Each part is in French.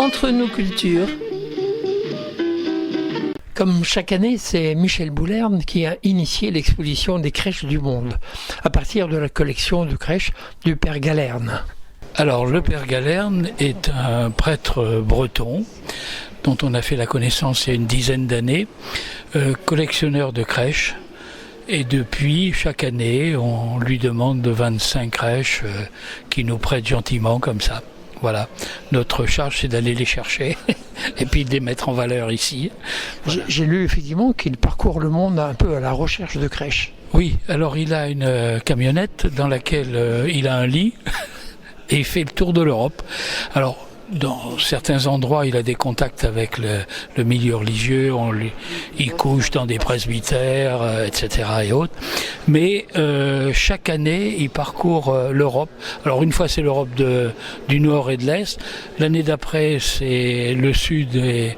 Entre nos cultures. Comme chaque année, c'est Michel Boulerne qui a initié l'exposition des crèches du monde, à partir de la collection de crèches du Père Galerne. Alors, le Père Galerne est un prêtre breton dont on a fait la connaissance il y a une dizaine d'années, collectionneur de crèches. Et depuis, chaque année, on lui demande de 25 crèches qu'il nous prête gentiment comme ça. Voilà, notre charge c'est d'aller les chercher et puis de les mettre en valeur ici. Voilà. J'ai lu effectivement qu'il parcourt le monde un peu à la recherche de crèches. Oui, alors il a une camionnette dans laquelle il a un lit et il fait le tour de l'Europe. Alors, dans certains endroits, il a des contacts avec le milieu religieux, il couche dans des presbytères, etc. et autres. Mais chaque année, il parcourt l'Europe. Alors une fois, c'est l'Europe du Nord et de l'Est. L'année d'après, c'est le Sud et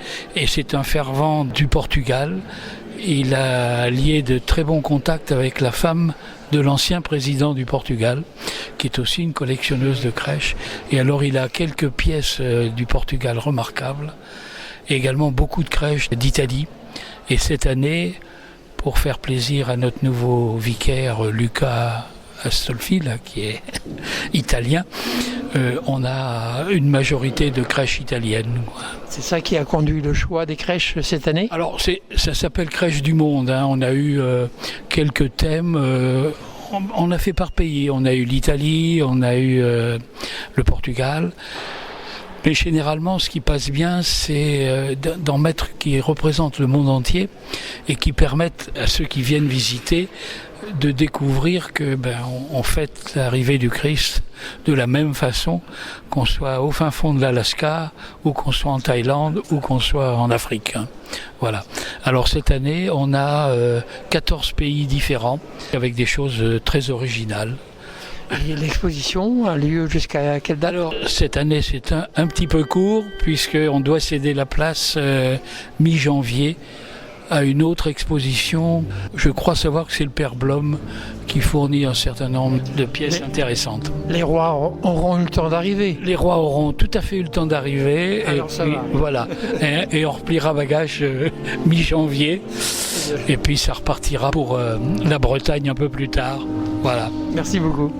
c'est un fervent du Portugal. Il a lié de très bons contacts avec la femme de l'ancien président du Portugal, qui est aussi une collectionneuse de crèches. Et alors il a quelques pièces du Portugal remarquables, et également beaucoup de crèches d'Italie. Et cette année, pour faire plaisir à notre nouveau vicaire Luca Astolfi, là, qui est italien, on a une majorité de crèches italiennes. C'est ça qui a conduit le choix des crèches cette année ? Alors ça s'appelle Crèche du Monde, hein. On a eu quelques thèmes, on a fait par pays, on a eu l'Italie, on a eu le Portugal. Mais généralement, ce qui passe bien, c'est d'en mettre qui représentent le monde entier et qui permettent à ceux qui viennent visiter de découvrir que on fête l'arrivée du Christ de la même façon, qu'on soit au fin fond de l'Alaska, ou qu'on soit en Thaïlande, ou qu'on soit en Afrique. Voilà. Alors cette année, on a 14 pays différents, avec des choses très originales. Et l'exposition a lieu jusqu'à quelle date ? Alors, cette année, c'est un petit peu court, puisqu'on doit céder la place mi-janvier à une autre exposition. Je crois savoir que c'est le Père Blom qui fournit un certain nombre de pièces intéressantes. Les rois auront eu le temps d'arriver. Les rois auront tout à fait eu le temps d'arriver. Alors et ça puis, va. Voilà. Et on repliera bagage mi-janvier. Et puis ça repartira pour la Bretagne un peu plus tard. Voilà. Merci beaucoup.